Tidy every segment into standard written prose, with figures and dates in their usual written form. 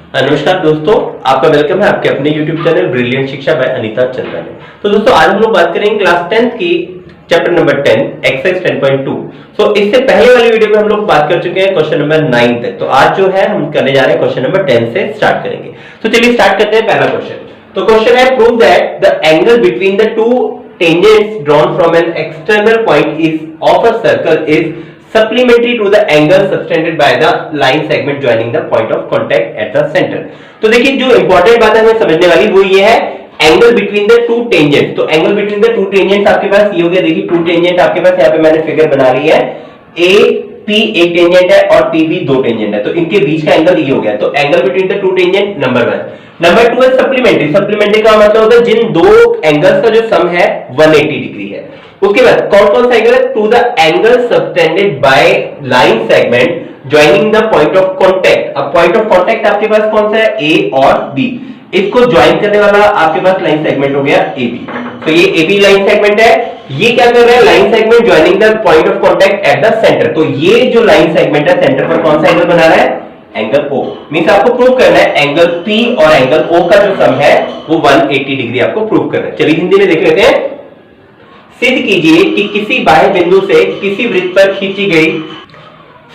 नमस्कार दोस्तों, आपका वेलकम है आपके अपने YouTube चैनल ब्रिलियंट शिक्षा बाय अनीता चंद्रा में। तो दोस्तों आज हम लोग बात करेंगे क्लास 10th की चैप्टर नंबर 10 एक्सरसाइज 10.2। सो इससे पहले वाली वीडियो में हम लोग बात कर चुके हैं क्वेश्चन नंबर 9 तक। तो आज जो है हम करने जा रहे हैं क्वेश्चन नंबर 10 से स्टार्ट करेंगे। तो चलिए स्टार्ट करते हैं पहला क्वेश्चन। तो क्वेश्चन है prove that the angle between the two tangents drawn from an external point is of a circle is supplementary to the angle subtended by the line segment joining the point of contact at the center। तो देखिए जो important बात है हमें समझने वाली वो ये है angle between the two tangents. तो angle between the two tangents आपके पास ये हो गया। देखिए टू टेंजेंट आपके पास यहाँ पे मैंने फिगर बना ली है। ए पी एक टेंजेंट है और पी बी दो टेंजेंट है, तो इनके बीच का एंगल ये हो गया। तो angle between the to tangent number 1। Number 2 है सप्लीमेंट्री। सप्लीमेंट्री का मतलब होता है जिन दो एंगल्स का जो सम है 180 डिग्री है। उसके बाद कौन कौन सा एंगल है? To the angle subtended by line segment joining the point of contact. अब पॉइंट ऑफ कांटेक्ट आपके पास कौन सा है? ए और बी। इसको ज्वाइन करने वाला आपके पास लाइन सेगमेंट हो गया ए बी। तो ये ए बी लाइन सेगमेंट है। ये क्या कर रहा है? Line segment joining the point of contact at the centre. तो ये जो लाइन सेगमेंट है सेंटर पर कौन सा एंगल बना रहा है? Angle O। मींस आपको प्रूव करना है एंगल P और एंगल O का जो सम है वो 180 डिग्री आपको प्रूव करना है। चलिए हिंदी में देख लेते हैं। सिद्ध कीजिए कि किसी बाह्य बिंदु से किसी वृत्त पर खींची गई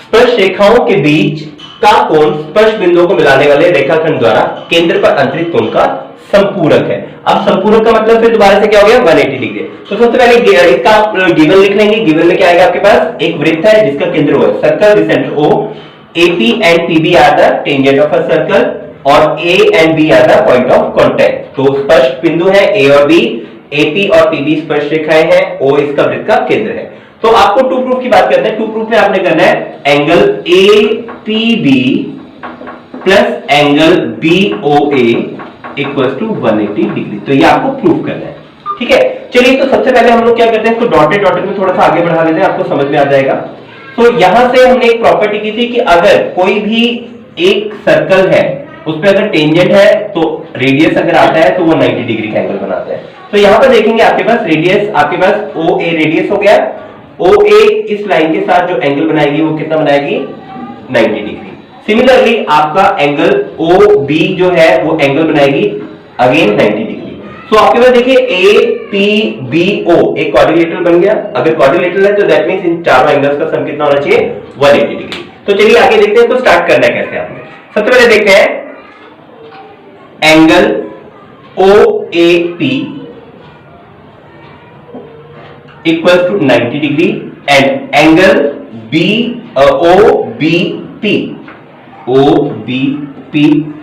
स्पर्श रेखाओं के बीच का कोण स्पर्श बिंदुओं को मिलाने वाले रेखाखंड द्वारा केंद्र पर अंतरित कोण का संपूरक है। अब संपूरक का मतलब फिर दोबारा से क्या हो गया? 180 डिग्री। तो सबसे पहले इसका आप गिवन लिख लेंगे। गिवन में क्या आएगा आपके पास? एक वृत्त है जिसका केंद्र O है। Circle the centre O, AP and PB are the tangent of a circle और A and B are the point of contact। तो स्पर्श बिंदु है A और B, AP और PB स्पर्श रेखाएं हैं, O इसका वृत्त का केंद्र है। तो आपको टू प्रूफ की बात करते हैं। टू प्रूफ में आपने करना है angle APB plus angle BOA equals to 180 degree. तो ये आपको प्रूफ करना है, ठीक है। चलिए तो सबसे पहले हम लोग क्या करते हैं, इसको डॉटेड डॉटेड में थोड़ा सा आगे बढ़ा लेते हैं, आपको समझ में आ जाएगा। तो यहां से हमने एक प्रॉपर्टी की थी कि अगर कोई भी एक सर्कल है उस पर अगर टेंजेंट है तो रेडियस अगर आता है तो वो 90 डिग्री का एंगल बनाता है। तो यहां पर देखेंगे आपके पास रेडियस, आपके पास OA रेडियस हो गया। OA इस लाइन के साथ जो एंगल बनाएगी वो कितना बनाएगी? 90 डिग्री। सिमिलरली आपका एंगल OB जो है वो एंगल बनाएगी अगेन 90 डिग्री। तो आपके पास देखिए APBO एक क्वाड्रिलेटरल बन गया। अगर क्वाड्रिलेटरल है तो दैट मींस इन चारों एंगल्स का सम कितना होना चाहिए? 180 डिग्री। तो चलिए आगे देखते हैं। तो स्टार्ट करना है कैसे आपने। सबसे पहले देखते हैं angle OAP equal to 90 degree and angle OBP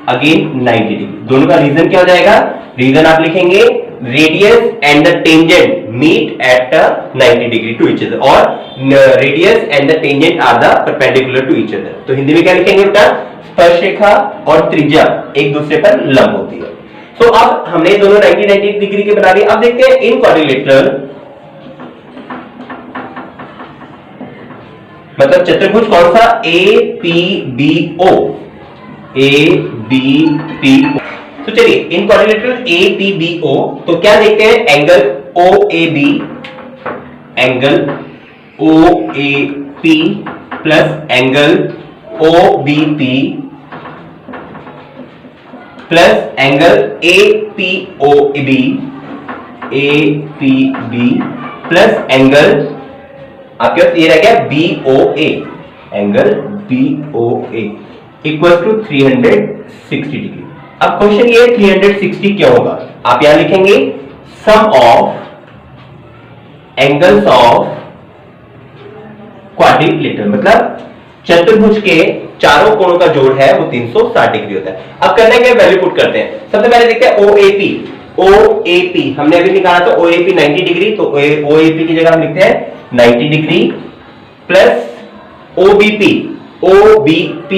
again 90 degree. दोनों का रीजन क्या हो जाएगा? रीजन आप लिखेंगे radius and the tangent meet at 90 degree to each other और radius and the tangent are the perpendicular to each other. तो हिंदी में क्या लिखेंगे बेटा? स्पर्श रेखा और त्रिज्या एक दूसरे पर लंब होती है। तो अब हमने दोनों 90 डिग्री के बना दिए। अब देखते हैं इन क्वाड्रिलेटरल मतलब चतुर्भुज कौन सा? APBO। तो चलिए इन क्वाड्रिलेटरल APBO तो क्या देखते हैं? Angle OAP plus angle OBP plus angle APB plus angle आपके पास ये रह गया BOA, angle BOA equal to 360 degree. अब क्वेश्चन ये 360 क्यों होगा? आप यहां लिखेंगे sum of angles of quadrilateral मतलब चतुर्भुज के चारों कोणों का जोड़ है वो 360 डिग्री होता है। अब करना क्या? वैल्यू पुट करते हैं। सबसे पहले देखते हैं OAP हमने अभी निकाला था OAP 90 डिग्री। तो OAP की जगह हम लिखते हैं 90 डिग्री प्लस OBP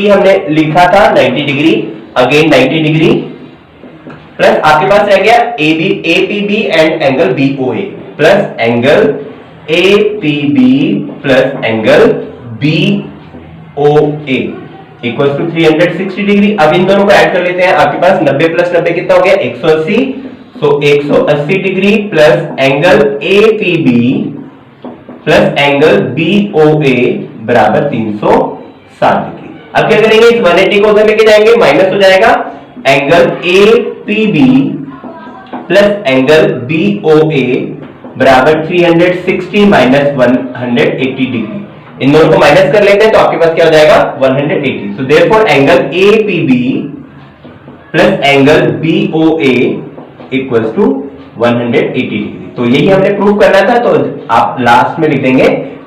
हमने लिखा था 90 डिग्री अगेन 90 डिग्री प्लस आपके पास रह गया APB and angle BOA plus angle APB plus angle BOA equal to 360 degree. अब इन दोनों को ऐड कर लेते हैं। आपके पास 90 प्लस 90 कितना हो गया? 180। सो 180 degree plus angle APB plus angle BOA बराबर 360 डिग्री। अब क्या करेंगे, इस 180 को उधर लेके जाएंगे, माइनस हो जाएगा angle APB plus angle BOA बराबर 360 माइनस 180 डिग्री। इन दोनों को माइनस कर लेते हैं तो आपके पास क्या हो जाएगा 180। So therefore angle APB plus angle BOA equals to 180 degree. तो यही हमने प्रूव करना था, तो आप लास्ट में लिख देंगे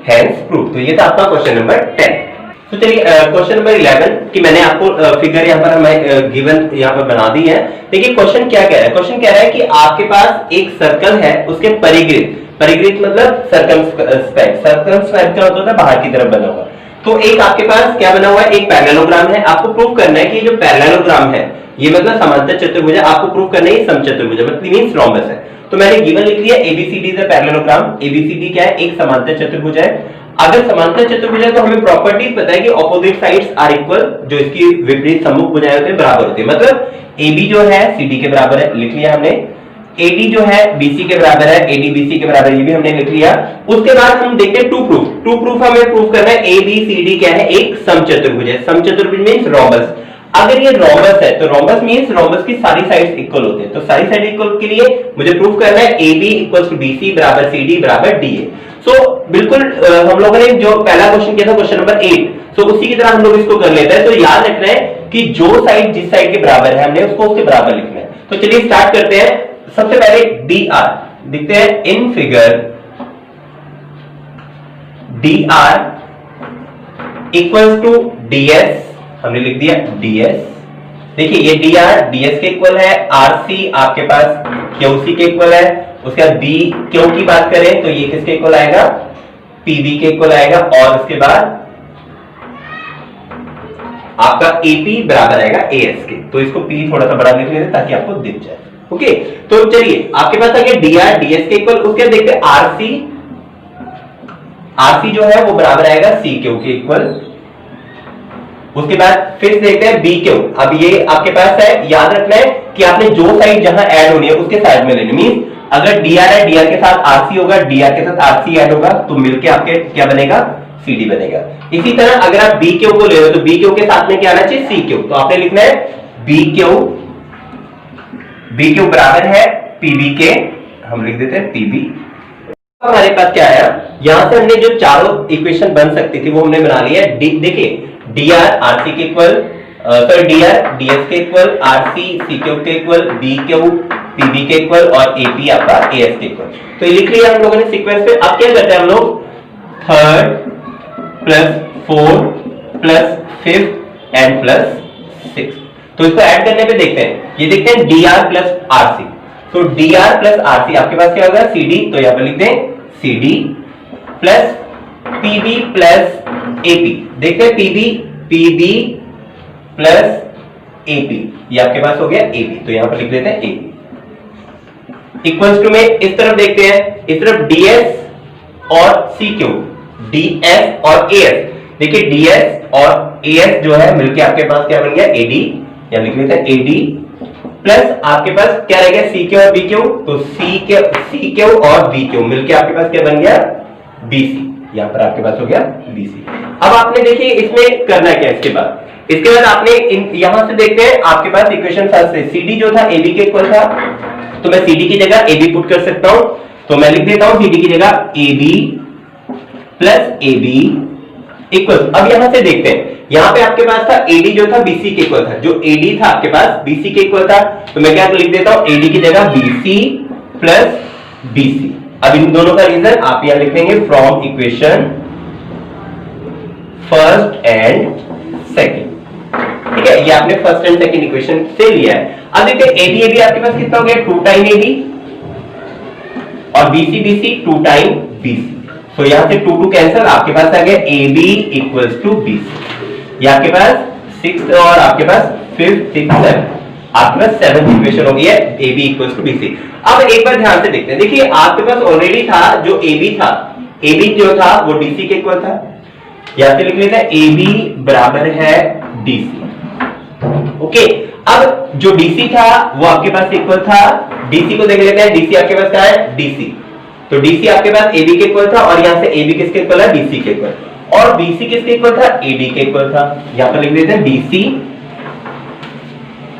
हेंस प्रूफ। तो ये था आपका क्वेश्चन नंबर 10। तो चलिए क्वेश्चन नंबर 11 की मैंने आपको फिगर यहाँ पर हमें गिवन यहाँ पर बना दी है। देखिए क्वेश्चन क्या कह रहा है, क्वेश्चन कह रहा है कि आपके पास एक सर्कल है, उसके परिग्रित, परिग्रित मतलब सर्कमस्पेक्ट, सर्कमस्पेक्ट का मतलब बाहर की तरफ बना हुआ। तो एक आपके पास क्या बना हुआ है, एक पैरेललोग्राम है। आपको प्रूव करना है कि जो पैरेललोग्राम है ये मतलब समांतर चतुर्भुज है, आपको प्रूव करना है समचतुर्भुज है, मतलब मींस रोम्बस है। तो मैंने गिवन लिख लिया ABCD is a parallelogram. ABCD क्या है, एक समांतर चतुर्भुज है। अगर समांतर चतुर्भुज है तो हमें प्रॉपर्टीज पता है कि ऑपोजिट साइड्स आर इक्वल, जो इसकी विपरीत सम्मुख भुजाएं होते हैं बराबर होती है। मतलब AB जो है CD के बराबर है, लिख लिया हमने। AD जो है BC के बराबर है, AD BC के बराबर, ये भी हमने लिख लिया। उसके बाद हम देखते हैं टू प्रूफ। टू प्रूफ हमें प्रूफ करना है ABCD क्या है, एक समचतुर्भुज है। समचतुर्भुज मींस रोम्बस। अगर ये रोम्बस है तो रोम्बस मींस रोम्बस की सारी साइड्स इक्वल होते हैं। तो सारी साइड इक्वल के लिए मुझे प्रूफ करना है AB इक्वल्स टू BC बराबर CD बराबर DA। सो बिल्कुल हम लोगों ने जो पहला क्वेश्चन किया था क्वेश्चन नंबर 8, सो उसी की तरह हम लोग इसको कर लेते हैं। तो याद रखना है कि जो साइड जिस साइड के बराबर है हमने उसको उसके बराबर लिखना है। तो चलिए स्टार्ट करते हैं। सबसे पहले DR दिखते हैं in figure, DR equals to DS, हमने लिख दिया DS। देखिए ये DR DS के इक्वल है, RC आपके पास QC के इक्वल है। उसके बाद BQ की बात करें तो ये किसके इक्वल आएगा, PB के इक्वल आएगा। और उसके बाद आपका AP बराबर आएगा AS के। तो इसको P थोड़ा सा बड़ा लिख लेते ताकि आपको दिख जाए। ओके, तो चलिए आपके पास आ गया DR DS के इक्वल। उसके बाद देखते हैं RC जो है वो बराबर आएगा CQ के इक्वल। उसके बाद फिर देखते हैं BQ। अब ये आपके पास है, याद रखना है कि आपने जो साइड जहां ऐड होनी है उसके साइड में लेनी। मींस अगर DR है, DR के साथ RC होगा, DR के साथ RC ऐड होगा तो मिलके आपके क्या बनेगा, CD बनेगा। इसी तरह अगर आप BQ को ले रहे हो तो BQ के साथ में क्या आना चाहिए, CQ। तो आपने लिखना है BQ बराबर है PB के, हम लिख देते हैं PB। हमारे पास क्या आया, यहां से हमने जो चारों इक्वेशन बन सकती थी वो हमने बना लिया है। देखिए DR RC के इक्वल, DR DS के इक्वल, RC CQ के इक्वल, BQ PB के इक्वल और AP आपका AS के इक्वल। तो ये लिख लिया हम लोगों ने सीक्वेंस पे। अब क्या करते हैं हम लोग, third plus fourth plus fifth and plus six. तो इसको ऐड करने पे देखते हैं, ये देखते हैं DR प्लस RC। तो DR प्लस RC आपके पास क्या होगा, CD। तो यहां पर लिख दें CD plus PB plus AP। देखते हैं PB प्लस AP, ये आपके पास हो गया AB। तो यहां पर लिख लेते हैं AB इक्वल्स टू में इस तरफ देखते हैं, इस तरफ DS और CQ, DS और AS। देखिए DS और AS जो है मिलके आपके पास क्या बन गया, AD। या लिख लेते हैं AD प्लस आपके पास क्या रह गया, CQ और BQ। तो CQ और BQ मिलके आपके पास क्या बन गया, BC। यहां पर आपके पास हो गया BC। अब आपने देखिए इसमें करना क्या, इसके बाद आपने यहां से देखते हैं आपके पास इक्वेशन फर्स्ट से CD जो था AB के इक्वल था, तो मैं CD की जगह AB पुट कर सकता हूं। तो मैं लिख देता हूं CD की जगह AB प्लस AB इक्वल। अब यहां से देखते हैं, यहां पे आपके पास था AD जो था BC के इक्वल था, जो AD था आपके पास BC के इक्वल था। तो मैं क्या लिख देता हूं, AD की जगह BC प्लस BC। अब इन दोनों का रीजन आप यहां लिख देंगे from equation first and second. ठीक है, ये आपने फर्स्ट एंड सेकंड इक्वेशन से लिया है। अब देखते हैं AD AB आपके पास कितना हो गया, 2 टाइम AD और BC BC 2 टाइम BC। तो यहां से 2 कैंसिल, आपके पास आ गया AB इक्वल्स टू BC। ये आपके पास 6 और आपके पास 5 6 7, आपके पास 7th इक्वेशन हो गई है AB इक्वल्स टू BC। अब एक बार ध्यान से देखते हैं, देखिए आपके पास ऑलरेडी था जो AB था, AB जो था वो DC के इक्वल था। यहां से लिख लेते हैं AB बराबर है DC। ओके, अब जो DC था वो आपके पास इक्वल था, DC को देख लेते हैं, DC आपके पास क्या है, DC। तो DC आपके पास AB के इक्वल था और यहां से AB किसके इक्वल है, BC के इक्वल। और BC किसके इक्वल था? AD के इक्वल था। यहां पर लिख देते हैं BC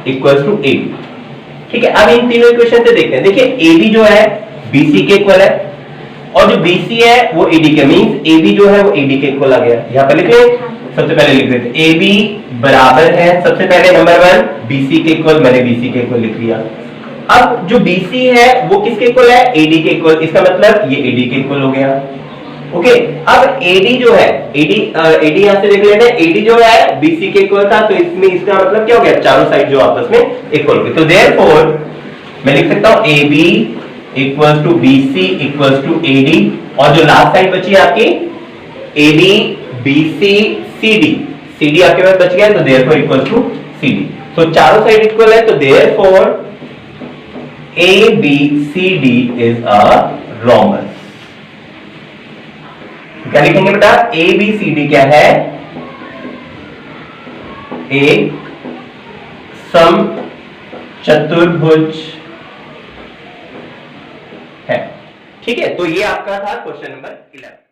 इक्वल्स टू AD। ठीक है, अब इन तीनों इक्वेशन से देखते हैं। देखिए AB जो है BC के इक्वल है और जो BC है वो AD के, मींस AB जो है वो AD के इक्वल आ गया। यहां पर लिखे, सबसे पहले लिख देते हैं AB बराबर है, सबसे पहले नंबर 1 BC के इक्वल, मैंने BC के इक्वल लिख लिया। अब जो BC है वो किसके इक्वल है? AD के इक्वल, इसका मतलब ये AD के इक्वल हो गया। ओके, अब AD जो है, AD यहां से देख लेते हैं, AD जो है BC के इक्वल था, तो इसमें इसका मतलब क्या हो गया? चारों साइड जो आपस में इक्वल हो गए। तो देयरफॉर मैं लिख सकता हूं AB equals to BC equals to AD, और जो लास्ट साइड बची है आपकी AD BC CD, CD आपके पास बच गया, तो देयरफॉर इक्वल्स टू CD। तो चारों साइड इक्वल है, तो therefore ABCD is a rhombus. क्या लिखेंगे बेटा? ABCD क्या है? एक समचतुर्भुज है। ठीक है, तो ये आपका था क्वेश्चन नंबर 11।